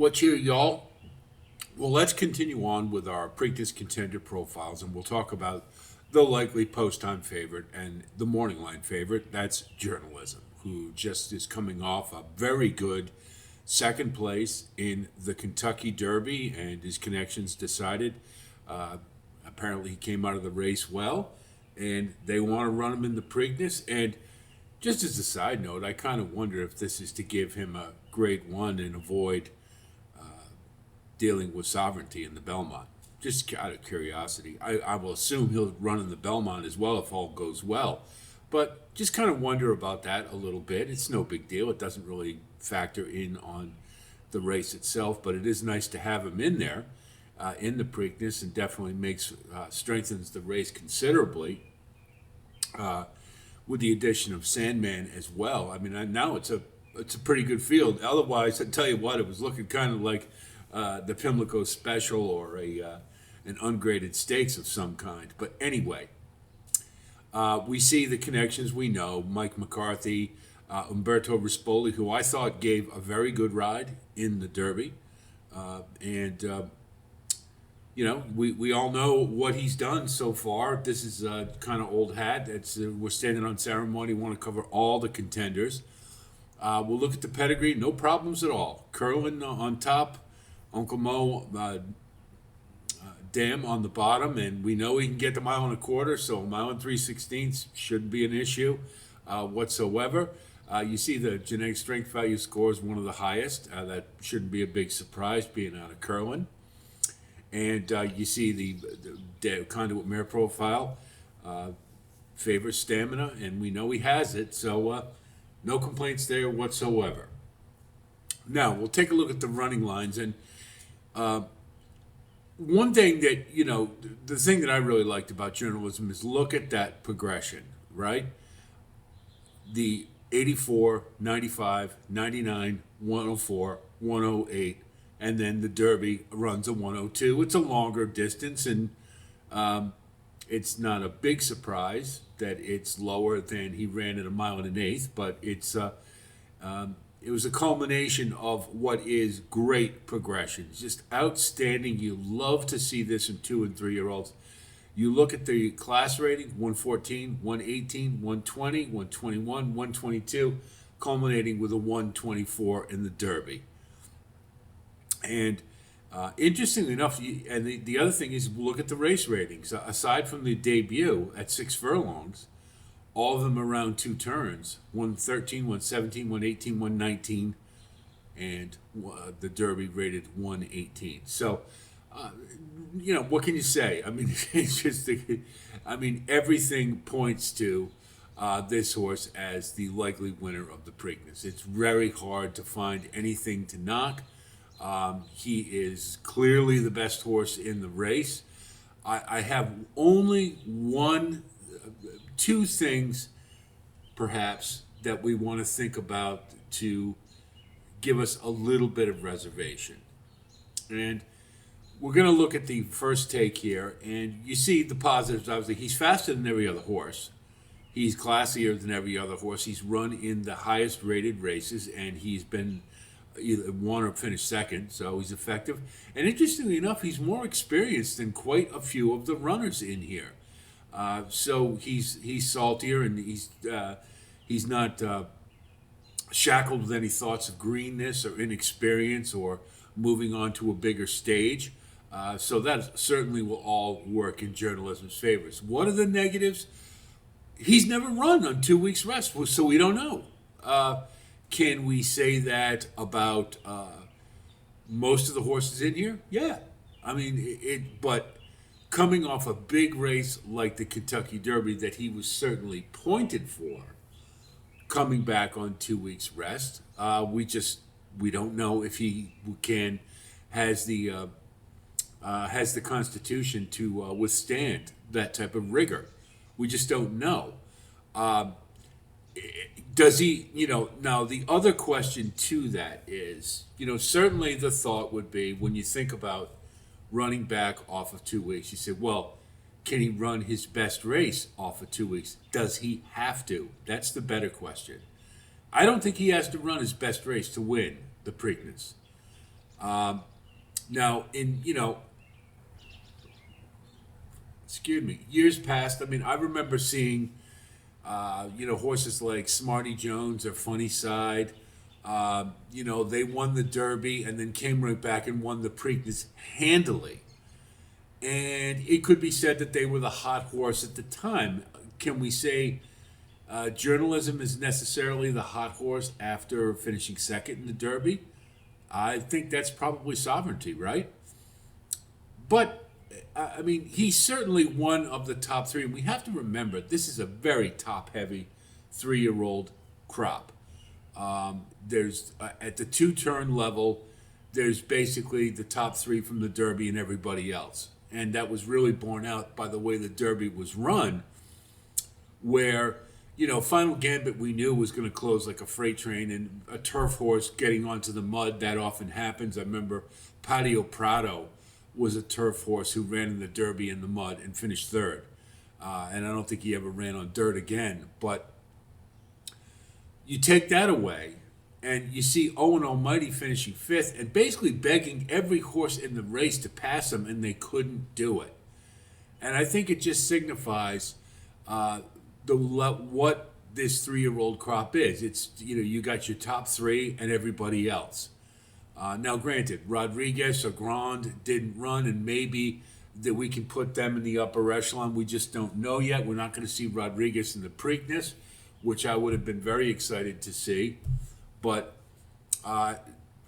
What's here, y'all? Well, let's continue on with our Preakness contender profiles, and we'll talk about the likely post-time favorite and the morning line favorite. That's Journalism, who just is coming off a very good second place in the Kentucky Derby, and his connections decided. Uh, Apparently, he came out of the race well, and they want to run him in the Preakness. And just as a side note, I kind of wonder if this is to give him a grade one and avoid dealing with sovereignty in the Belmont. Just out of curiosity. I will assume he'll run in the Belmont as well if all goes well. But just kind of wonder about that a little bit. It's no big deal. It doesn't really factor in on the race itself, but it is nice to have him in there in the Preakness, and definitely makes strengthens the race considerably with the addition of Sandman as well. I mean, now it's a pretty good field. Otherwise, I tell you what, it was looking kind of like the Pimlico Special or an ungraded stakes of some kind. But anyway, we see the connections. We know Mike McCarthy, Umberto Rispoli, who I thought gave a very good ride in the Derby, and we all know what he's done so far. This is kind of old hat. We're standing on ceremony. We want to cover all the contenders. We'll look at the pedigree. No problems at all. Curlin on top. Uncle Mo Dam on the bottom, and we know he can get the mile and a quarter, so a mile and 3/16 shouldn't be an issue whatsoever. You see the genetic strength value score is one of the highest. That shouldn't be a big surprise being out of Curlin. And you see the conduit mare profile favors stamina, and we know he has it, so no complaints there whatsoever. Now, we'll take a look at the running lines, and one thing that, the thing that I really liked about Journalism is look at that progression, right? The 84, 95, 99, 104, 108, and then the Derby runs a 102. It's a longer distance, and it's not a big surprise that it's lower than he ran at a mile and an eighth, but it was a culmination of what is great progression. It's just outstanding. You love to see this in 2 and 3-year-olds. You look at the class rating, 114, 118, 120, 121, 122, culminating with a 124 in the Derby. And interestingly enough, and the other thing is, look at the race ratings. Aside from the debut at 6 furlongs, all of them around 2 turns, 113, 117, 118, 119, and the Derby rated 118. So, what can you say? I mean, it's just, everything points to this horse as the likely winner of the Preakness. It's very hard to find anything to knock. He is clearly the best horse in the race. I have only two things, perhaps, that we want to think about to give us a little bit of reservation. And we're going to look at the first take here, and you see the positives. Obviously, he's faster than every other horse. He's classier than every other horse. He's run in the highest rated races, and he's been either won or finished second, so he's effective. And interestingly enough, he's more experienced than quite a few of the runners in here. So he's saltier, and he's not shackled with any thoughts of greenness or inexperience or moving on to a bigger stage. So that certainly will all work in Journalism's favors. What are the negatives? He's never run on 2 weeks rest, so we don't know. Can we say that about most of the horses in here? Yeah. But coming off a big race like the Kentucky Derby that he was certainly pointed for, coming back on 2 weeks rest, we don't know if he has the constitution to withstand that type of rigor. We just don't know. Does he, now the other question to that is, certainly the thought would be, when you think about running back off of 2 weeks, you say, well, can he run his best race off of 2 weeks? Does he have to? That's the better question. I don't think he has to run his best race to win the Preakness. Now, excuse me, years past, I mean, I remember seeing, horses like Smarty Jones or Funny Side. They won the Derby and then came right back and won the Preakness handily. And it could be said that they were the hot horse at the time. Can we say journalism is necessarily the hot horse after finishing second in the Derby? I think that's probably sovereignty, right? But I mean, he's certainly one of the top three, and we have to remember this is a very top-heavy 3-year-old crop. There's at the two-turn level, there's basically the top three from the Derby and everybody else, and that was really borne out by the way the Derby was run, where Final Gambit we knew was going to close like a freight train, and a turf horse getting onto the mud, that often happens. I remember Patio Prado was a turf horse who ran in the Derby in the mud and finished third. And I don't think he ever ran on dirt again. But you take that away, and you see Owen Almighty finishing fifth and basically begging every horse in the race to pass him, and they couldn't do it. And I think it just signifies what this 3-year-old crop is. It's, you got your top three and everybody else. Now, granted, Rodriguez or Grand didn't run, and maybe that we can put them in the upper echelon. We just don't know yet. We're not going to see Rodriguez in the Preakness, which I would have been very excited to see. But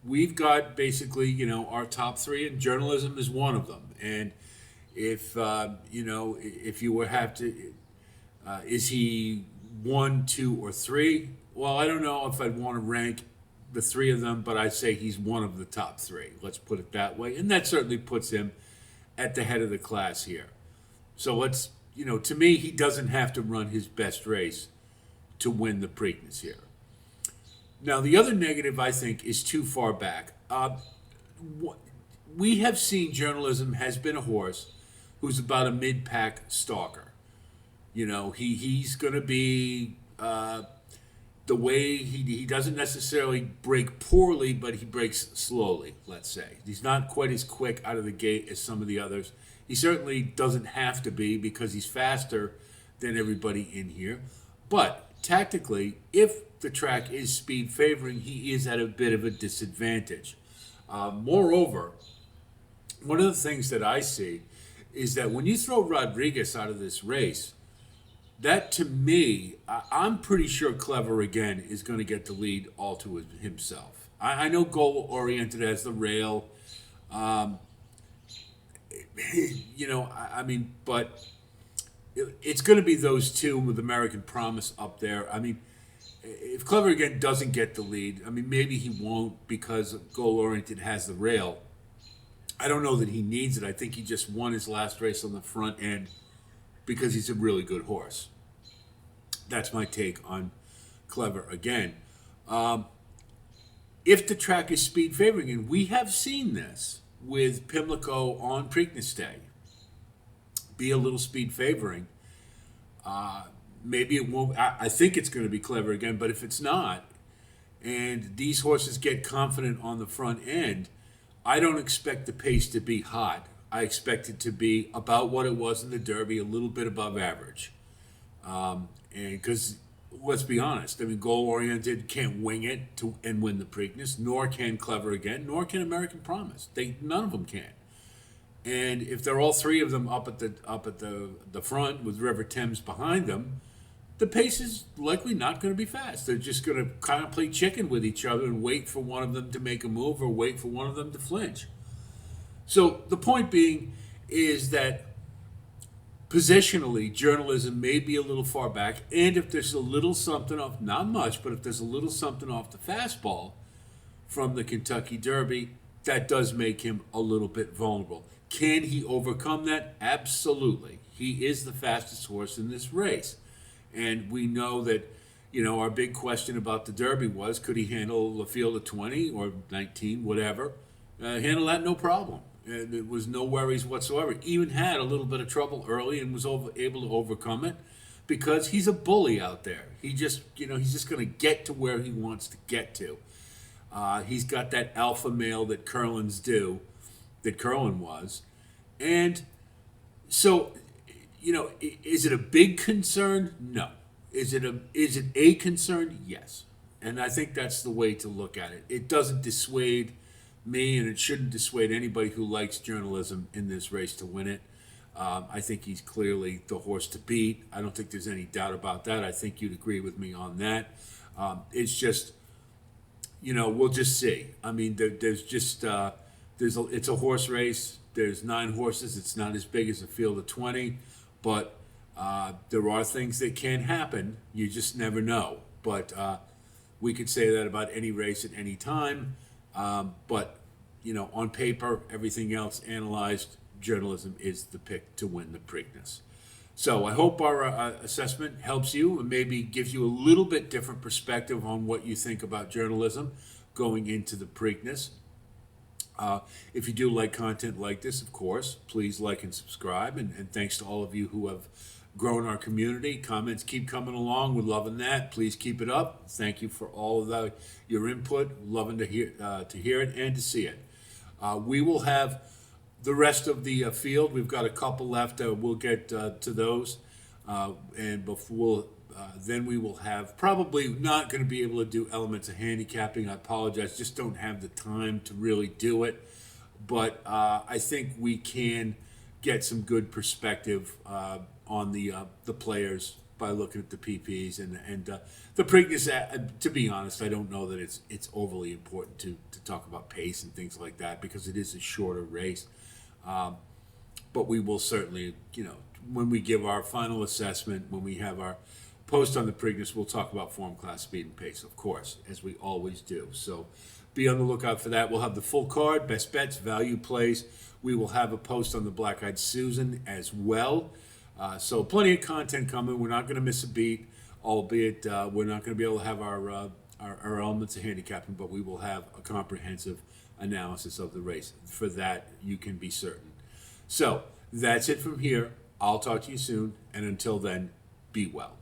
we've got basically, our top three, and journalism is one of them. And if you were have to, is he 1, 2, or 3? Well, I don't know if I'd want to rank the three of them, but I'd say he's one of the top three. Let's put it that way. And that certainly puts him at the head of the class here. So to me, he doesn't have to run his best race to win the Preakness here. Now, the other negative, I think, is too far back. We have seen journalism has been a horse who's about a mid-pack stalker. He's going to be the way he doesn't necessarily break poorly, but he breaks slowly, let's say. He's not quite as quick out of the gate as some of the others. He certainly doesn't have to be because he's faster than everybody in here. But tactically, if the track is speed favoring, he is at a bit of a disadvantage. Moreover, one of the things that I see is that when you throw Rodriguez out of this race, that to me, I'm pretty sure Clever Again is going to get the lead all to himself. I know goal oriented as the rail, but it's going to be those two with American Promise up there. I mean, if Clever Again doesn't get the lead, I mean, maybe he won't because goal oriented has the rail. I don't know that he needs it. I think he just won his last race on the front end because he's a really good horse. That's my take on Clever Again. If the track is speed favoring, and we have seen this with Pimlico on Preakness Day, be a little speed favoring, maybe it won't. I think it's going to be Clever Again, but if it's not, and these horses get confident on the front end, I don't expect the pace to be hot. I expect it to be about what it was in the Derby, a little bit above average. And because, let's be honest, I mean, goal-oriented can't wing it and win the Preakness, nor can Clever Again, nor can American Promise. None of them can. And if they're all three of them up at the front with River Thames behind them, the pace is likely not going to be fast. They're just going to kind of play chicken with each other and wait for one of them to make a move or wait for one of them to flinch. So the point being is that positionally, journalism may be a little far back, and if there's a little something off, not much, but if there's a little something off the fastball from the Kentucky Derby, that does make him a little bit vulnerable. Can he overcome that? Absolutely. He is the fastest horse in this race. And we know that, our big question about the Derby was, could he handle a field of 20 or 19, whatever? Handle that no problem. And there was no worries whatsoever. Even had a little bit of trouble early and was able to overcome it because he's a bully out there. He just, he's just going to get to where he wants to get to. He's got that alpha male that Curlin was. And so, is it a big concern? No. Is it a concern? Yes. And I think that's the way to look at it. It doesn't dissuade me, and it shouldn't dissuade anybody who likes journalism in this race to win it. I think he's clearly the horse to beat. I don't think there's any doubt about that. I think you'd agree with me on that. It's just, we'll just see. I mean, it's a horse race. There's 9 horses. It's not as big as a field of 20, but there are things that can happen. You just never know. But we could say that about any race at any time. But on paper, everything else analyzed, journalism is the pick to win the Preakness. So I hope our assessment helps you and maybe gives you a little bit different perspective on what you think about journalism going into the Preakness. If you do like content like this, of course, please like and subscribe. And thanks to all of you who have grown our community. Comments keep coming along. We're loving that. Please keep it up. Thank you for all of your input. Loving to hear it and to see it. We will have the rest of the field. We've got a couple left. We'll get to those, and before then we will have probably not going to be able to do elements of handicapping. I apologize. Just don't have the time to really do it. But I think we can get some good perspective on the players by looking at the PPs and the Preakness. To be honest, I don't know that it's overly important to talk about pace and things like that because it is a shorter race. But we will certainly, when we give our final assessment, when we have our post on the Preakness, we'll talk about form, class, speed, and pace, of course, as we always do. So be on the lookout for that. We'll have the full card, best bets, value plays. We will have a post on the Black-Eyed Susan as well. So plenty of content coming. We're not going to miss a beat, albeit we're not going to be able to have our elements of handicapping, but we will have a comprehensive analysis of the race. For that, you can be certain. So that's it from here. I'll talk to you soon, and until then, be well.